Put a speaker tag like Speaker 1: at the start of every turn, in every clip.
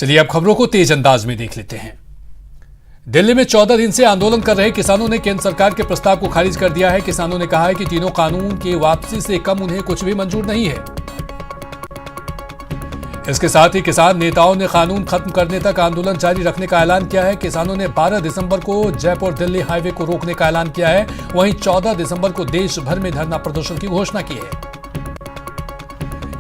Speaker 1: चलिए अब खबरों को तेज अंदाज में देख लेते हैं। दिल्ली में 14 दिन से आंदोलन कर रहे किसानों ने केंद्र सरकार के प्रस्ताव को खारिज कर दिया है। किसानों ने कहा है कि तीनों कानून की वापसी से कम उन्हें कुछ भी मंजूर नहीं है। इसके साथ ही किसान नेताओं ने कानून खत्म करने तक आंदोलन जारी रखने का ऐलान किया है। किसानों ने 12 दिसंबर को जयपुर दिल्ली हाईवे को रोकने का ऐलान किया है। वहीं 14 दिसंबर को देश भर में धरना प्रदर्शन की घोषणा की है।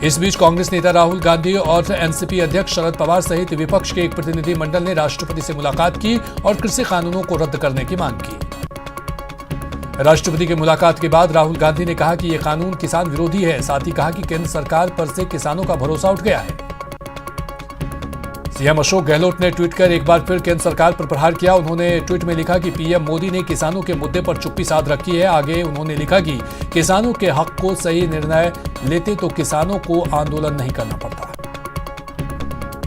Speaker 1: इस बीच कांग्रेस नेता राहुल गांधी और एनसीपी अध्यक्ष शरद पवार सहित विपक्ष के एक प्रतिनिधि मंडल ने राष्ट्रपति से मुलाकात की और कृषि कानूनों को रद्द करने की मांग की। राष्ट्रपति की मुलाकात के बाद राहुल गांधी ने कहा कि यह कानून किसान विरोधी है। साथ ही कहा कि केंद्र सरकार पर से किसानों का भरोसा उठ गया है। सीएम अशोक गहलोत ने ट्वीट कर एक बार फिर केंद्र सरकार पर प्रहार किया। उन्होंने ट्वीट में लिखा कि पीएम मोदी ने किसानों के मुद्दे पर चुप्पी साध रखी है। आगे उन्होंने लिखा कि किसानों के हक को सही निर्णय लेते तो किसानों को आंदोलन नहीं करना पड़ता।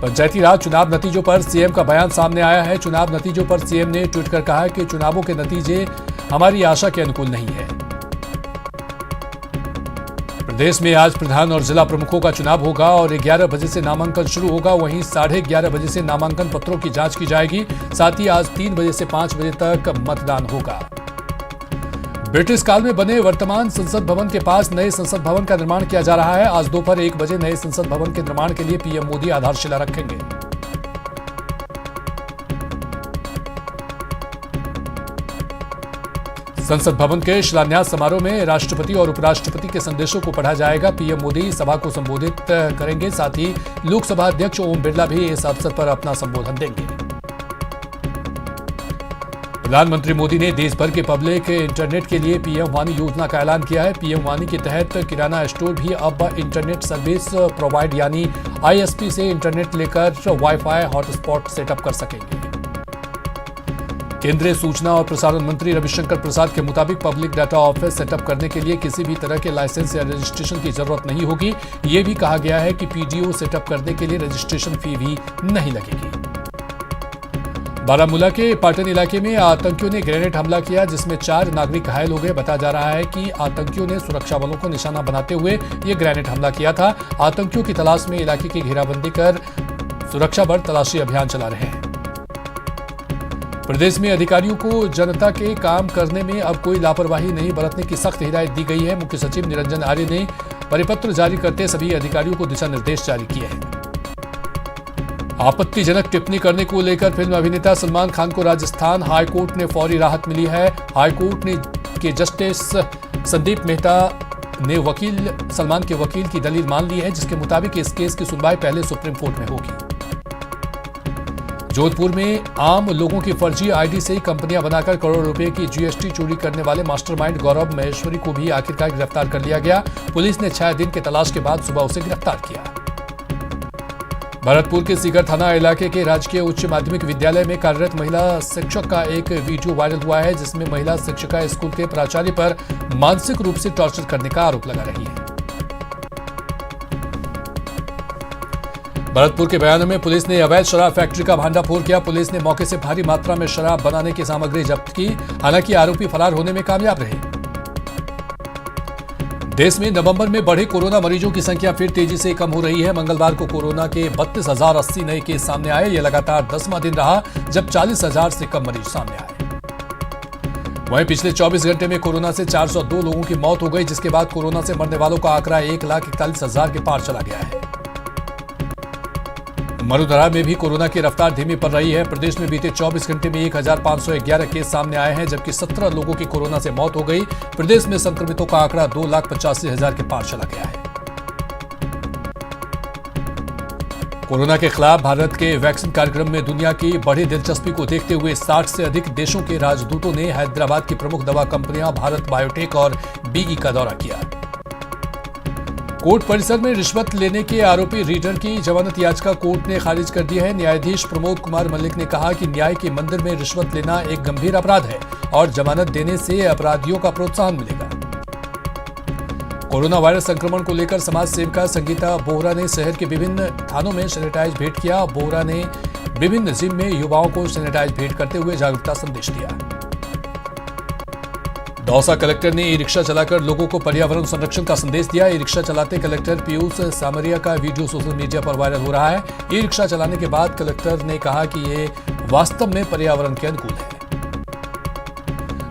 Speaker 1: पंचायती राज चुनाव नतीजों पर सीएम का बयान सामने आया है। चुनाव नतीजों पर सीएम ने ट्वीट कर कहा कि चुनावों के नतीजे हमारी आशा के अनुकूल नहीं है। प्रदेश में आज प्रधान और जिला प्रमुखों का चुनाव होगा और 11 बजे से नामांकन शुरू होगा। वहीं 11:30 बजे से नामांकन पत्रों की जांच की जाएगी। साथ ही आज 3 बजे से 5 बजे तक मतदान होगा। ब्रिटिश काल में बने वर्तमान संसद भवन के पास नए संसद भवन का निर्माण किया जा रहा है। आज दोपहर 1 बजे नए संसद भवन के निर्माण के लिए पीएम मोदी आधारशिला रखेंगे। संसद भवन के शिलान्यास समारोह में राष्ट्रपति और उपराष्ट्रपति के संदेशों को पढ़ा जाएगा। पीएम मोदी सभा को संबोधित करेंगे। साथ ही लोकसभा अध्यक्ष ओम बिरला भी इस अवसर पर अपना संबोधन देंगे। प्रधानमंत्री मोदी ने देश भर के पब्लिक इंटरनेट के लिए पीएम वाणी योजना का ऐलान किया है। पीएम वाणी के तहत किराना स्टोर भी अब इंटरनेट सर्विस प्रोवाइड यानी आईएसपी से इंटरनेट लेकर वाईफाई हॉटस्पॉट सेटअप कर सकेंगे। केंद्रीय सूचना और प्रसारण मंत्री रविशंकर प्रसाद के मुताबिक पब्लिक डाटा ऑफिस सेटअप करने के लिए किसी भी तरह के लाइसेंस या रजिस्ट्रेशन की जरूरत नहीं होगी। ये भी कहा गया है कि पीडीओ सेटअप करने के लिए रजिस्ट्रेशन फी भी नहीं लगेगी। बारामूला के पाटन इलाके में आतंकियों ने ग्रेनेड हमला किया, जिसमें 4 नागरिक घायल हो गए। बताया जा रहा है कि आतंकियों ने सुरक्षा बलों को निशाना बनाते हुए ये ग्रेनेड हमला किया था। आतंकियों की तलाश में इलाके की घेराबंदी कर सुरक्षा बल तलाशी अभियान चला रहे हैं। प्रदेश में अधिकारियों को जनता के काम करने में अब कोई लापरवाही नहीं बरतने की सख्त हिदायत दी गई है। मुख्य सचिव निरंजन आर्य ने परिपत्र जारी करते सभी अधिकारियों को दिशा निर्देश जारी किए हैं। आपत्तिजनक टिप्पणी करने को लेकर फिल्म अभिनेता सलमान खान को राजस्थान हाईकोर्ट ने फौरी राहत मिली है। हाईकोर्ट ने के जस्टिस संदीप मेहता ने वकील सलमान के वकील की दलील मान ली है, जिसके मुताबिक इस केस की सुनवाई पहले सुप्रीम कोर्ट में होगी। जोधपुर में आम लोगों की फर्जी आईडी से कंपनियां बनाकर करोड़ रुपए की जीएसटी चोरी करने वाले मास्टरमाइंड गौरव महेश्वरी को भी आखिरकार गिरफ्तार कर लिया गया। पुलिस ने 6 दिन के तलाश के बाद सुबह उसे गिरफ्तार किया। भरतपुर के सीकर थाना इलाके के राजकीय उच्च माध्यमिक विद्यालय में कार्यरत महिला शिक्षक का एक वीडियो वायरल हुआ है, जिसमें महिला शिक्षिका स्कूल के प्राचार्य पर मानसिक रूप से टॉर्चर करने का आरोप लगा रही है। भरतपुर के बयानों में पुलिस ने अवैध शराब फैक्ट्री का भांडाफोड़ किया। पुलिस ने मौके से भारी मात्रा में शराब बनाने की सामग्री जब्त की। हालांकि आरोपी फरार होने में कामयाब रहे। देश में नवंबर में बढ़े कोरोना मरीजों की संख्या फिर तेजी से कम हो रही है। मंगलवार को कोरोना के 32,080 नए केस सामने आए। यह लगातार 10वां दिन रहा जब 40,000 से कम मरीज सामने आए। वहीं पिछले 24 घंटे में कोरोना से 402 लोगों की मौत हो गई, जिसके बाद कोरोना से मरने वालों का आंकड़ा 1,41,000 के पार चला गया है। मरुधरा में भी कोरोना की रफ्तार धीमी पड़ रही है। प्रदेश में बीते 24 घंटे में 1,511 केस सामने आए हैं, जबकि 17 लोगों की कोरोना से मौत हो गई। प्रदेश में संक्रमितों का आंकड़ा 2,85,000 के पार चला गया है। कोरोना के खिलाफ भारत के वैक्सीन कार्यक्रम में दुनिया की बढ़ी दिलचस्पी को देखते हुए 60 से अधिक देशों के राजदूतों ने हैदराबाद की प्रमुख दवा कंपनियां भारत बायोटेक और बीई का दौरा किया। कोर्ट परिसर में रिश्वत लेने के आरोपी रीडर की जमानत याचिका कोर्ट ने खारिज कर दी है। न्यायाधीश प्रमोद कुमार मलिक ने कहा कि न्याय के मंदिर में रिश्वत लेना एक गंभीर अपराध है और जमानत देने से अपराधियों का प्रोत्साहन मिलेगा। कोरोना वायरस संक्रमण को लेकर समाज सेविका संगीता बोहरा ने शहर के विभिन्न थानों में सैनिटाइज भेंट किया। बोहरा ने विभिन्न जिम में युवाओं को सैनिटाइज भेंट करते हुए जागरूकता संदेश दिया। दौसा कलेक्टर ने ई रिक्शा चलाकर लोगों को पर्यावरण संरक्षण का संदेश दिया। ई रिक्शा चलाते कलेक्टर पीयूष सामरिया का वीडियो सोशल मीडिया पर वायरल हो रहा है। ई रिक्शा चलाने के बाद कलेक्टर ने कहा कि ये वास्तव में पर्यावरण के अनुकूल है।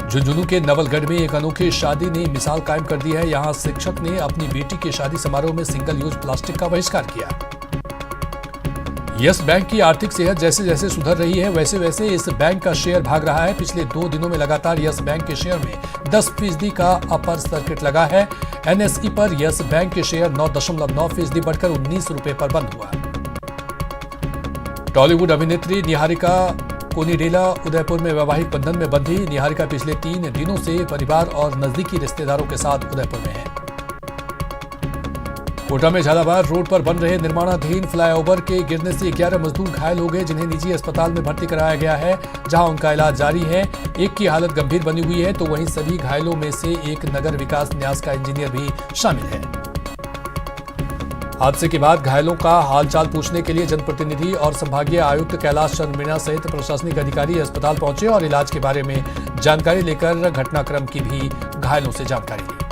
Speaker 1: झुंझुनू के नवलगढ़ में एक अनोखी शादी ने मिसाल कायम कर दी है। यहां शिक्षक ने अपनी बेटी के शादी समारोह में सिंगल यूज प्लास्टिक का बहिष्कार किया। यस बैंक की आर्थिक सेहत जैसे जैसे सुधर रही है वैसे वैसे इस बैंक का शेयर भाग रहा है। पिछले 2 दिनों में लगातार यस बैंक के शेयर में 10% का अपर सर्किट लगा है। एनएसई पर यस बैंक के शेयर 9.9% बढ़कर 19 रुपए पर बंद हुआ। टॉलीवुड अभिनेत्री निहारिका कोनिडेला उदयपुर में वैवाहिक बंधन में बंधी। निहारिका पिछले 3 दिनों से परिवार और नजदीकी रिश्तेदारों के साथ उदयपुर में है। कोटा में झालावाड़ रोड पर बन रहे निर्माणाधीन फ्लाईओवर के गिरने से 11 मजदूर घायल हो गए, जिन्हें निजी अस्पताल में भर्ती कराया गया है, जहां उनका इलाज जारी है। एक की हालत गंभीर बनी हुई है, तो वहीं सभी घायलों में से एक नगर विकास न्यास का इंजीनियर भी शामिल है। हादसे के बाद घायलों का हालचाल पूछने के लिए जनप्रतिनिधि और संभागीय आयुक्त कैलाश चंद्र मीणा सहित प्रशासनिक अधिकारी अस्पताल पहुंचे और इलाज के बारे में जानकारी लेकर घटनाक्रम की भी घायलों से जानकारी ली।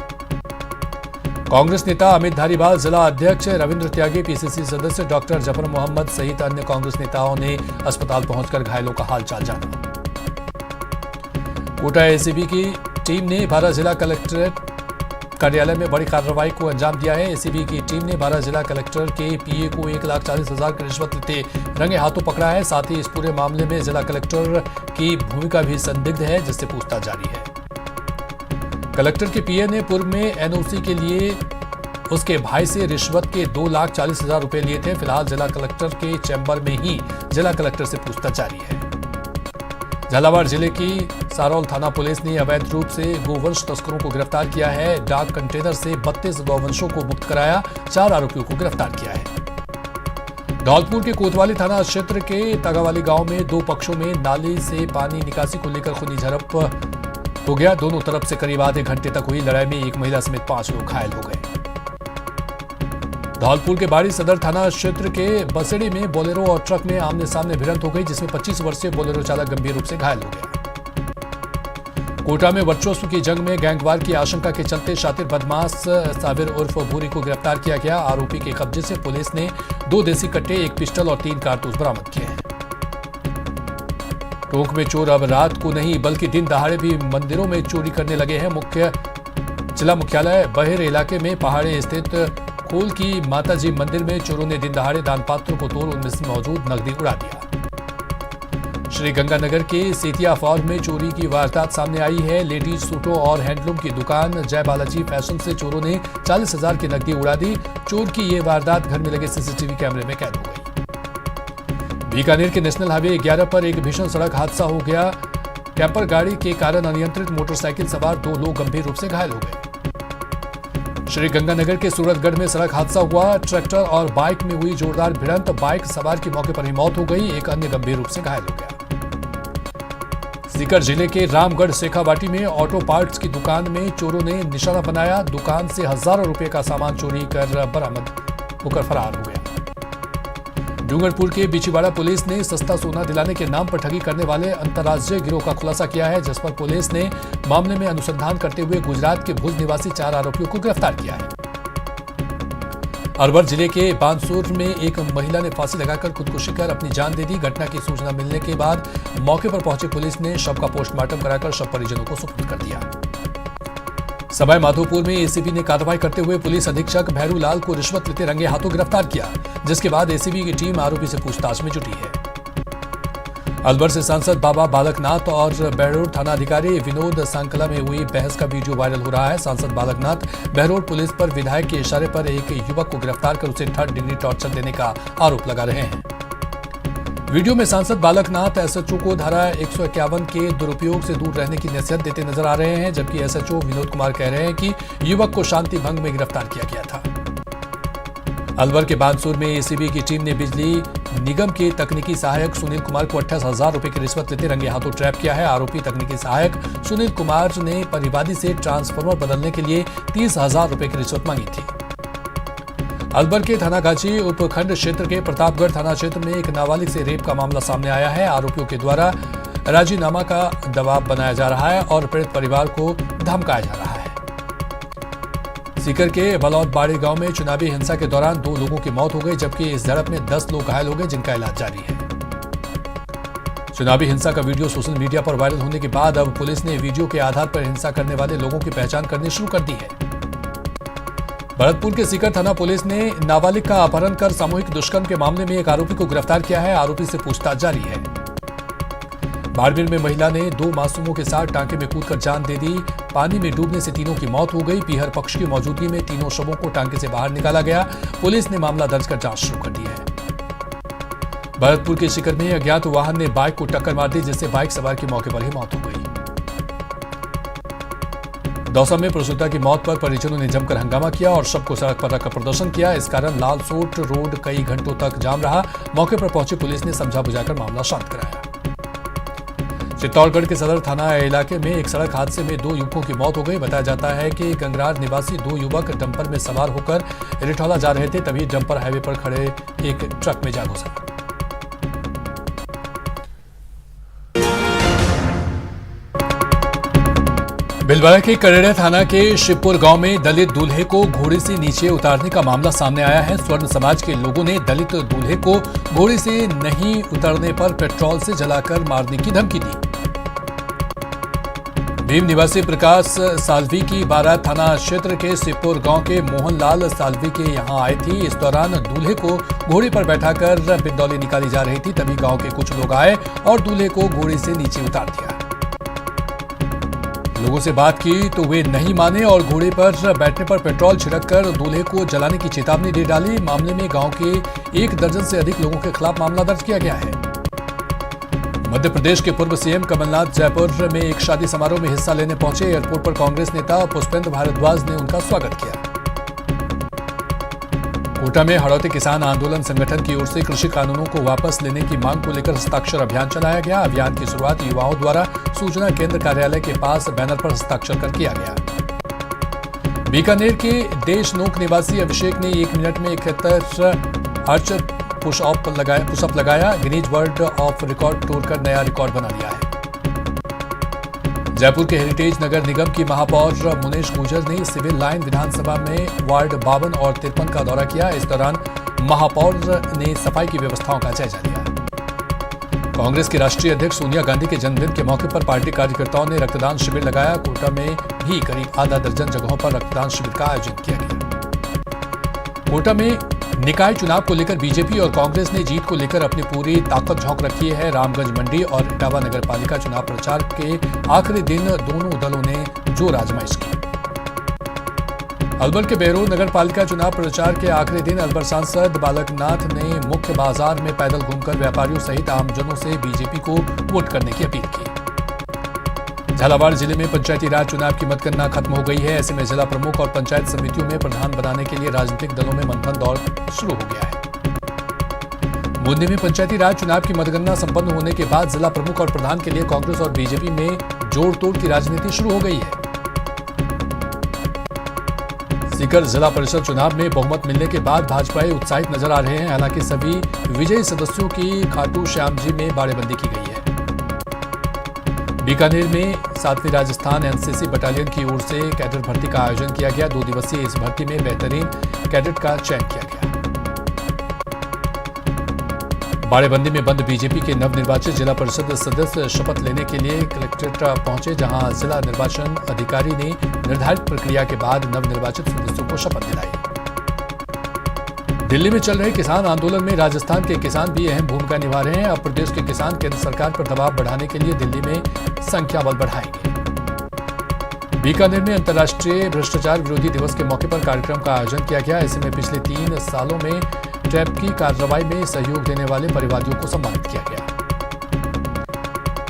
Speaker 1: कांग्रेस नेता अमित धारीवाल, जिला अध्यक्ष रविंद्र त्यागी, पीसीसी सदस्य डॉक्टर जफर मोहम्मद सहित अन्य कांग्रेस नेताओं ने अस्पताल पहुंचकर घायलों का हालचाल जाना। कोटा एसीबी की टीम ने बारा जिला कलेक्ट्रेट कार्यालय में बड़ी कार्रवाई को अंजाम दिया है। एसीबी की टीम ने बारा जिला कलेक्टर के पीए को 1,40,000 की रिश्वत लेते रंगे हाथों पकड़ा है। साथ ही इस पूरे मामले में जिला कलेक्टर की भूमिका भी संदिग्ध है, जिससे पूछताछ जारी है। कलेक्टर के पीए ने पूर्व में एनओसी के लिए उसके भाई से रिश्वत के 2,40,000 रुपए लिए थे। फिलहाल जिला कलेक्टर के चैम्बर में ही जिला कलेक्टर से पूछताछ जारी है। झालावाड़ जिले की सारौल थाना पुलिस ने अवैध रूप से गोवंश तस्करों को गिरफ्तार किया है। डाक कंटेनर से 32 गौवंशों को मुक्त कराया, 4 आरोपियों को गिरफ्तार किया है। धौलपुर के कोतवाली थाना क्षेत्र के तगावाली गांव में 2 पक्षों में नाली से पानी निकासी को लेकर खूनी झड़प हो गया। दोनों तरफ से करीब आधे घंटे तक हुई लड़ाई में एक महिला समेत 5 लोग घायल हो गए। धौलपुर के बाड़ी सदर थाना क्षेत्र के बसेड़ी में बोलेरो और ट्रक में आमने सामने भिड़ंत हो गई, जिसमें 25 वर्षीय बोलेरो चालक गंभीर रूप से घायल हो गया। कोटा में वर्चस्व की जंग में गैंगवार की आशंका के चलते शातिर बदमाश साबिर उर्फ भूरी को गिरफ्तार किया गया। आरोपी के कब्जे से पुलिस ने 2 देसी कट्टे, 1 पिस्टल और 3 कारतूस बरामद किए हैं। टोंक में चोर अब रात को नहीं बल्कि दिन दहाड़े भी मंदिरों में चोरी करने लगे हैं। जिला मुख्यालय बहेर इलाके में पहाड़ी स्थित खोल की माताजी मंदिर में चोरों ने दिन दहाड़े दान पात्रों को तोड़ उनमें मौजूद नकदी उड़ा दिया। श्री गंगानगर के सेतिया फॉर्म में चोरी की वारदात सामने आई है। लेडीज सूटों और हैंडलूम की दुकान जय बालाजी फैशन से चोरों ने 40,000 की नकदी उड़ा दी। चोर की ये वारदात घर में लगे सीसीटीवी कैमरे में कैद हो गई। बीकानेर के नेशनल हाईवे 11 पर एक भीषण सड़क हादसा हो गया। कैंपर गाड़ी के कारण अनियंत्रित मोटरसाइकिल सवार 2 लोग गंभीर रूप से घायल हो गए। श्री गंगानगर के सूरतगढ़ में सड़क हादसा हुआ। ट्रैक्टर और बाइक में हुई जोरदार भिड़ंत, बाइक सवार की मौके पर ही मौत हो गई, एक अन्य गंभीर रूप से घायल हो गया। सीकर जिले के रामगढ़ शेखावाटी में ऑटो पार्ट्स की दुकान में चोरों ने निशाना बनाया। दुकान से हजारों रुपए का सामान चोरी कर बरामद होकर फरार हो गया। डूंगरपुर के बिछीवाड़ा पुलिस ने सस्ता सोना दिलाने के नाम पर ठगी करने वाले अंतर्राज्यीय गिरोह का खुलासा किया है, जिस पर पुलिस ने मामले में अनुसंधान करते हुए गुजरात के भुज निवासी 4 आरोपियों को गिरफ्तार किया है। अलवर जिले के बानसूर में एक महिला ने फांसी लगाकर खुदकुशी कर अपनी जान दे दी। घटना की सूचना मिलने के बाद मौके पर पहुंची पुलिस ने शव का पोस्टमार्टम कराकर शव परिजनों को सुपुर्द कर दिया। सवाई माधोपुर में एसीबी ने कार्रवाई करते हुए पुलिस अधीक्षक भैरू लाल को रिश्वत लेते रंगे हाथों गिरफ्तार किया, जिसके बाद एसीबी की टीम आरोपी से पूछताछ में जुटी है। अलवर से सांसद बाबा बालकनाथ और बहरोड थाना अधिकारी विनोद सांकला में हुई बहस का वीडियो वायरल हो रहा है। सांसद बालकनाथ बहरोड पुलिस पर विधायक के इशारे पर एक युवक को गिरफ्तार कर उसे 3rd डिग्री टॉर्चर देने का आरोप लगा रहे हैं। वीडियो में सांसद बालकनाथ एसएचओ को धारा 151 के दुरुपयोग से दूर रहने की नसीहत देते नजर आ रहे हैं, जबकि एसएचओ विनोद कुमार कह रहे हैं कि युवक को शांति भंग में गिरफ्तार किया गया था। अलवर के बानसूर में एसीबी की टीम ने बिजली निगम के तकनीकी सहायक सुनील कुमार को 28,000 रुपए की रिश्वत लेते रंगे हाथों ट्रैप किया है। आरोपी तकनीकी सहायक सुनील कुमार ने परिवादी से ट्रांसफार्मर बदलने के लिए 30,000 रुपए की रिश्वत मांगी थी। अलवर के थानागाची उपखंड क्षेत्र के प्रतापगढ़ थाना क्षेत्र में एक नाबालिग से रेप का मामला सामने आया है। आरोपियों के द्वारा राजीनामा का दबाव बनाया जा रहा है और पीड़ित परिवार को धमकाया जा रहा है। सीकर के बलौदबाड़ी गांव में चुनावी हिंसा के दौरान 2 लोगों की मौत हो गई, जबकि इस झड़प में 10 लोग घायल हो गए, जिनका इलाज जारी है। चुनावी हिंसा का वीडियो सोशल मीडिया पर वायरल होने के बाद अब पुलिस ने वीडियो के आधार पर हिंसा करने वाले लोगों की पहचान करनी शुरू कर दी है। भरतपुर के सीकर थाना पुलिस ने नाबालिग का अपहरण कर सामूहिक दुष्कर्म के मामले में एक आरोपी को गिरफ्तार किया है। आरोपी से पूछताछ जारी है। बाड़मेर में महिला ने 2 मासूमों के साथ टांके में कूदकर जान दे दी। पानी में डूबने से तीनों की मौत हो गई। पीहर पक्ष की मौजूदगी में तीनों शवों को टांके से बाहर निकाला गया। पुलिस ने मामला दर्ज कर जांच शुरू कर दी है। भरतपुर के शिकर में अज्ञात वाहन ने बाइक को टक्कर मार दी, जिससे बाइक सवार की मौके पर ही मौत हो गई। दौसा में प्रसूता की मौत पर परिजनों ने जमकर हंगामा किया और शव को सड़क पर रखकर प्रदर्शन किया। इस कारण लालसोट रोड कई घंटों तक जाम रहा। मौके पर पहुंची पुलिस ने समझा बुझाकर मामला शांत कराया। चित्तौड़गढ़ के सदर थाना इलाके में एक सड़क हादसे में 2 युवकों की मौत हो गई। बताया जाता है कि गंगरार निवासी 2 युवक डंपर में सवार होकर रिठौला जा रहे थे, तभी डंपर हाईवे पर खड़े एक ट्रक में जा घुसा। भिलवाड़ा के करेड़ा थाना के शिवपुर गांव में दलित दूल्हे को घोड़े से नीचे उतारने का मामला सामने आया है। स्वर्ण समाज के लोगों ने दलित दूल्हे को घोड़े से नहीं उतरने पर पेट्रोल से जलाकर मारने की धमकी दी। भीम निवासी प्रकाश साल्वी की बारात थाना क्षेत्र के शिवपुर गांव के मोहनलाल साल्वी के यहां आई थी। इस दौरान दूल्हे को घोड़े पर बैठाकर बिंदौली निकाली जा रही थी, तभी गांव के कुछ लोग आए और दूल्हे को घोड़े से नीचे उतार दिया। लोगों से बात की तो वे नहीं माने और घोड़े पर बैठने पर पेट्रोल छिड़ककर दूल्हे को जलाने की चेतावनी दे डाली। मामले में गांव के 1 दर्जन से अधिक लोगों के खिलाफ मामला दर्ज किया गया है। मध्य प्रदेश के पूर्व सीएम कमलनाथ जयपुर में एक शादी समारोह में हिस्सा लेने पहुंचे। एयरपोर्ट पर कांग्रेस नेता पुष्पेंद्र भारद्वाज ने उनका स्वागत किया। कोटा में हड़ौती किसान आंदोलन संगठन की ओर से कृषि कानूनों को वापस लेने की मांग को लेकर हस्ताक्षर अभियान चलाया गया। अभियान की शुरुआत युवाओं द्वारा सूचना केंद्र कार्यालय के पास बैनर पर हस्ताक्षर कर किया गया। बीकानेर के देशनोक निवासी अभिषेक ने 1 मिनट में 71 अर्च पुशअप लगाया। गिनीज वर्ल्ड ऑफ रिकॉर्ड तोड़कर नया रिकॉर्ड बना लिया है। जयपुर के हेरिटेज नगर निगम की महापौर मुनेश गुर्जर ने सिविल लाइन विधानसभा में वार्ड 52 और 53 का दौरा किया। इस दौरान महापौर ने सफाई की व्यवस्थाओं का जायजा लिया। कांग्रेस की राष्ट्रीय अध्यक्ष सोनिया गांधी के जन्मदिन के मौके पर पार्टी कार्यकर्ताओं ने रक्तदान शिविर लगाया। कोटा में भी करीब आधा दर्जन जगहों पर रक्तदान शिविर का आयोजन किया गया। कोटा में निकाय चुनाव को लेकर बीजेपी और कांग्रेस ने जीत को लेकर अपनी पूरी ताकत झोंक रखी है। रामगंज मंडी और इटावा नगर पालिका चुनाव प्रचार के आखिरी दिन दोनों दलों ने जोर आजमाइश की। अलवर के बेरोड नगर पालिका चुनाव प्रचार के आखिरी दिन अलवर सांसद बालकनाथ ने मुख्य बाजार में पैदल घूमकर व्यापारियों सहित आमजनों से बीजेपी को वोट करने की अपील की। झालावाड़ जिले में पंचायती राज चुनाव की मतगणना खत्म हो गई है। ऐसे में जिला प्रमुख और पंचायत समितियों में प्रधान बनाने के लिए राजनीतिक दलों में मंथन दौर शुरू हो गया है। बूंदी में पंचायती राज चुनाव की मतगणना संपन्न होने के बाद जिला प्रमुख और प्रधान के लिए कांग्रेस और बीजेपी में जोड़ तोड़ की राजनीति शुरू हो गई है। सीकर जिला परिषद चुनाव में बहुमत मिलने के बाद भाजपाई उत्साहित नजर आ रहे हैं। हालांकि सभी विजयी सदस्यों की खाटू श्याम जी में बाड़ेबंदी की गई है। बीकानेर में 7वीं राजस्थान एनसीसी बटालियन की ओर से कैडेट भर्ती का आयोजन किया गया। 2 दिवसीय इस भर्ती में बेहतरीन कैडेट का चयन किया गया। बाड़ेबंदी में बंद बीजेपी के नवनिर्वाचित जिला परिषद सदस्य शपथ लेने के लिए कलेक्ट्रेट पहुंचे, जहां जिला निर्वाचन अधिकारी ने निर्धारित प्रक्रिया के बाद नवनिर्वाचित सदस्यों को शपथ दिलाई। दिल्ली में चल रहे किसान आंदोलन में राजस्थान के किसान भी अहम भूमिका निभा रहे हैं। अब प्रदेश के किसान केंद्र सरकार पर दबाव बढ़ाने के लिए दिल्ली में संख्या बल बढ़ाएंगे। बीकानेर में अंतर्राष्ट्रीय भ्रष्टाचार विरोधी दिवस के मौके पर कार्यक्रम का आयोजन किया गया। ऐसे में पिछले 3 सालों में ट्रैप की कार्रवाई में सहयोग देने वाले परिवादियों को सम्मानित किया गया।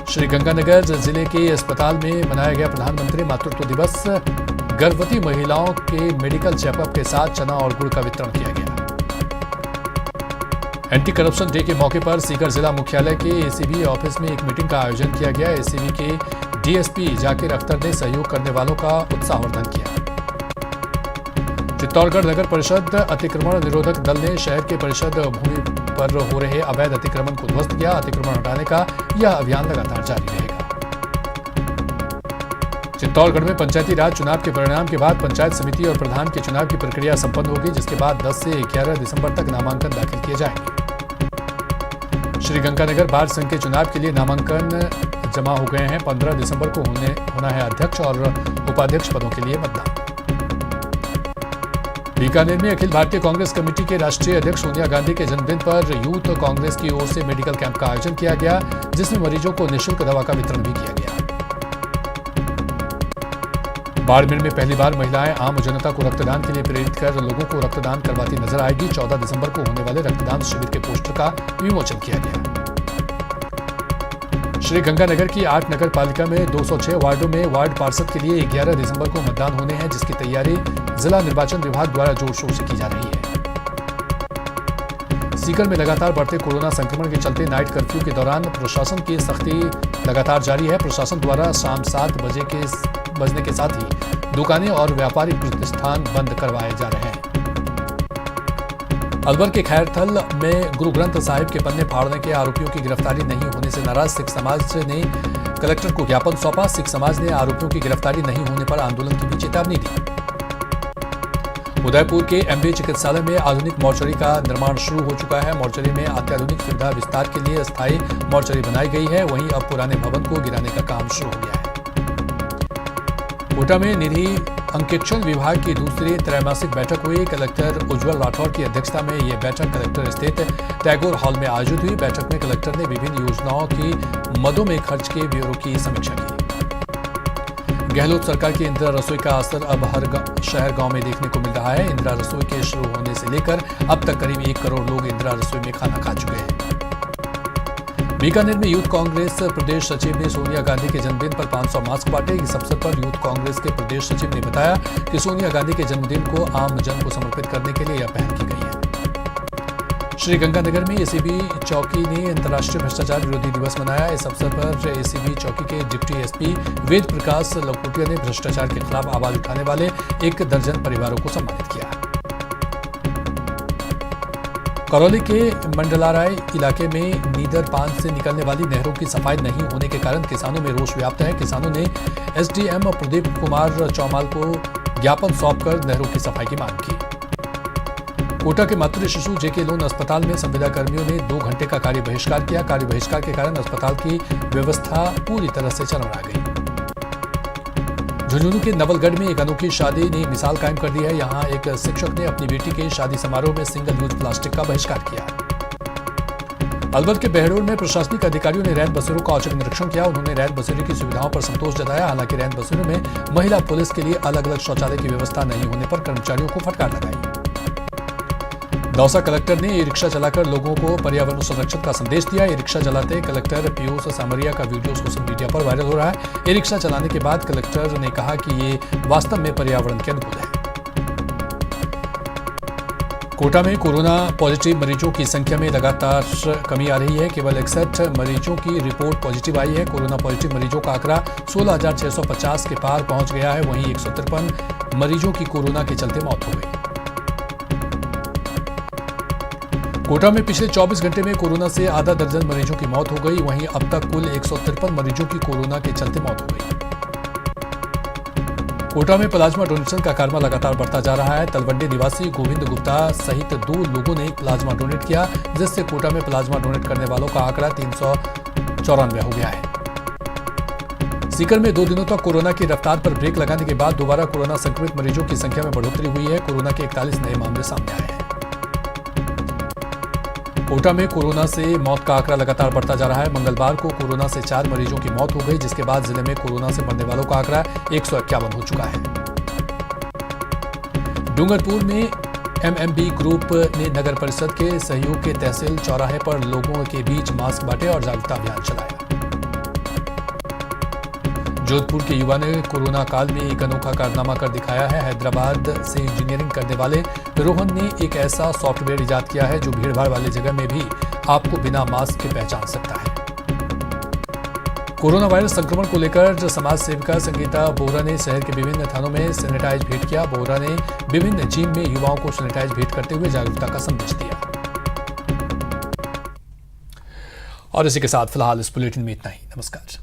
Speaker 1: श्रीगंगानगर जिले के अस्पताल में मनाया गया प्रधानमंत्री मातृत्व दिवस। गर्भवती महिलाओं के मेडिकल चेकअप के साथ चना और गुड़ का वितरण किया गया। एंटी करप्शन डे के मौके पर सीकर जिला मुख्यालय के एसीबी ऑफिस में एक मीटिंग का आयोजन किया गया। एसीबी के डीएसपी जाकिर अख्तर ने सहयोग करने वालों का उत्साहवर्धन किया। चित्तौड़गढ़ नगर परिषद अतिक्रमण निरोधक दल ने शहर के परिषद भूमि पर हो रहे अवैध अतिक्रमण को ध्वस्त किया। अतिक्रमण हटाने का यह अभियान लगातार जारी रहेगा। चित्तौड़गढ़ में पंचायती राज चुनाव के परिणाम के बाद पंचायत समिति और प्रधान के चुनाव की प्रक्रिया संपन्न होगी, जिसके बाद 10 से 11 दिसंबर तक नामांकन दाखिल किए जाएंगे। श्रीगंगानगर बार संघ के चुनाव के लिए नामांकन जमा हो गए हैं। 15 दिसंबर को होना है अध्यक्ष और उपाध्यक्ष पदों के लिए मतदान। बीकानेर में अखिल भारतीय कांग्रेस कमेटी के राष्ट्रीय अध्यक्ष सोनिया गांधी के जन्मदिन पर यूथ कांग्रेस की ओर से मेडिकल कैंप का आयोजन किया गया, जिसमें मरीजों को निःशुल्क दवा का वितरण भी किया गया। बाड़मेर में पहली बार महिलाएं आम जनता को रक्तदान के लिए प्रेरित कर लोगों को रक्तदान करवाती नजर आएगी। 14 दिसंबर को होने वाले रक्तदान शिविर के पोस्टर का विमोचन किया गया। श्रीगंगानगर की 8 नगर पालिका में 206 वार्डों में वार्ड पार्षद के लिए 11 दिसंबर को मतदान होने हैं, जिसकी तैयारी जिला निर्वाचन विभाग द्वारा जोर शोर से की जा रही है। सीकर में लगातार बढ़ते कोरोना संक्रमण के चलते नाइट कर्फ्यू के दौरान प्रशासन की सख्ती लगातार जारी है। प्रशासन द्वारा शाम 7 बजने के साथ ही दुकानें और व्यापारिक प्रतिष्ठान बंद करवाए जा रहे हैं। अलवर के खैरथल में गुरु ग्रंथ साहिब के पन्ने फाड़ने के आरोपियों की गिरफ्तारी नहीं होने से नाराज सिख समाज ने कलेक्टर को ज्ञापन सौंपा। सिख समाज ने आरोपियों की गिरफ्तारी नहीं होने पर आंदोलन की भी चेतावनी दी। उदयपुर के एमबी चिकित्सालय में आधुनिक मोर्चरी का निर्माण शुरू हो चुका है। मोर्चरी में अत्याधुनिक सुविधा विस्तार के लिए अस्थायी मोर्चरी बनाई गई है। वहीं अब पुराने भवन को गिराने का काम शुरू हो गया है। कोटा में निधि अंकेक्षण विभाग की दूसरी त्रैमासिक बैठक हुई। कलेक्टर उज्जवल राठौर की अध्यक्षता में यह बैठक कलेक्टर स्थित टैगोर हॉल में आयोजित हुई। बैठक में कलेक्टर ने विभिन्न योजनाओं की मदों में खर्च के ब्यौरे की समीक्षा की। गहलोत सरकार की इंदिरा रसोई का असर अब हर शहर गांव में देखने को मिल रहा है। इंदिरा रसोई के शुरू होने से लेकर अब तक करीब 1 करोड़ लोग इंदिरा रसोई में खाना खा चुके हैं। बीकानेर में यूथ कांग्रेस प्रदेश सचिव ने सोनिया गांधी के जन्मदिन पर 500 मास्क बांटे। इस अवसर पर यूथ कांग्रेस के प्रदेश सचिव ने बताया कि सोनिया गांधी के जन्मदिन को आम जन को समर्पित करने के लिए यह पहल की गई है। श्रीगंगानगर में एसीबी चौकी ने अंतर्राष्ट्रीय भ्रष्टाचार विरोधी दिवस मनाया। इस अवसर पर एसीबी चौकी के डिप्टी एसपी वेद प्रकाश लखोटिया ने भ्रष्टाचार के खिलाफ आवाज उठाने वाले 1 दर्जन परिवारों को सम्मानित किया। करौली के मंडलाराय इलाके में नीदर बांध से निकलने वाली नहरों की सफाई नहीं होने के कारण किसानों में रोष व्याप्त है। किसानों ने एसडीएम प्रदीप कुमार चौमाल को ज्ञापन सौंपकर नहरों की सफाई की मांग की। कोटा के मातृ शिशु जेके लोन अस्पताल में संविदा कर्मियों ने 2 घंटे का कार्य बहिष्कार किया। कार्य बहिष्कार के कारण अस्पताल की व्यवस्था पूरी तरह से चरमरा गई। झुंझुनू के नवलगढ़ में एक अनोखी शादी ने मिसाल कायम कर दी है। यहाँ एक शिक्षक ने अपनी बेटी के शादी समारोह में सिंगल यूज प्लास्टिक का बहिष्कार किया। अलवर के बहड़ोल में प्रशासनिक अधिकारियों ने रैन बसेरों का औचक निरीक्षण किया। उन्होंने रैन बसेरों की सुविधाओं पर संतोष जताया। हालांकि रैन बसेरों में महिला पुलिस के लिए अलग अलग शौचालय की व्यवस्था नहीं होने पर कर्मचारियों को फटकार लगाई। दौसा कलेक्टर ने ई रिक्शा चलाकर लोगों को पर्यावरण संरक्षण का संदेश दिया। ई रिक्शा चलाते कलेक्टर पीयूष सामरिया का वीडियो सोशल मीडिया पर वायरल हो रहा है। ई रिक्शा चलाने के बाद कलेक्टर ने कहा कि ये वास्तव में पर्यावरण के अनुकूल है। कोटा में कोरोना पॉजिटिव मरीजों की संख्या में लगातार कमी आ रही है। केवल 61 मरीजों की रिपोर्ट पॉजिटिव आई है। कोरोना पॉजिटिव मरीजों का आंकड़ा 16,650 के पार पहुंच गया है। वहीं 153 मरीजों की कोरोना के चलते मौत हो गई। कोटा में पिछले 24 घंटे में कोरोना से आधा दर्जन मरीजों की मौत हो गई। वहीं अब तक कुल 153 मरीजों की कोरोना के चलते मौत हो गई। कोटा में प्लाज्मा डोनेशन का कारवा लगातार बढ़ता जा रहा है। तलवंडी निवासी गोविंद गुप्ता सहित 2 लोगों ने प्लाज्मा डोनेट किया, जिससे कोटा में प्लाज्मा डोनेट करने वालों का आंकड़ा 394 हो गया है। सीकर में 2 दिनों तक कोरोना की रफ्तार पर ब्रेक लगाने के बाद दोबारा कोरोना संक्रमित मरीजों की संख्या में बढ़ोतरी हुई है। कोरोना के 41 नए मामले सामने आए हैं। कोटा में कोरोना से मौत का आंकड़ा लगातार बढ़ता जा रहा है। मंगलवार को कोरोना से 4 मरीजों की मौत हो गई, जिसके बाद जिले में कोरोना से मरने वालों का आंकड़ा 151 हो चुका है। डूंगरपुर में एमएमबी ग्रुप ने नगर परिषद के सहयोग के तहसील चौराहे पर लोगों के बीच मास्क बांटे और जागरूकता अभियान चलाया। जोधपुर के युवा ने कोरोना काल में एक अनोखा कारनामा कर दिखाया है। हैदराबाद से इंजीनियरिंग करने वाले रोहन ने एक ऐसा सॉफ्टवेयर इजाद किया है जो भीड़भाड़ वाली जगह में भी आपको बिना मास्क के पहचान सकता है। कोरोना वायरस संक्रमण को लेकर समाज सेविका संगीता बोहरा ने शहर के विभिन्न थानों में सैनिटाइज भेंट किया। बोहरा ने विभिन्न जिम में युवाओं को सैनिटाइज भेंट करते हुए जागरूकता का संदेश दिया। और इसी के साथ फिलहाल इस बुलेटिन में इतना ही। नमस्कार।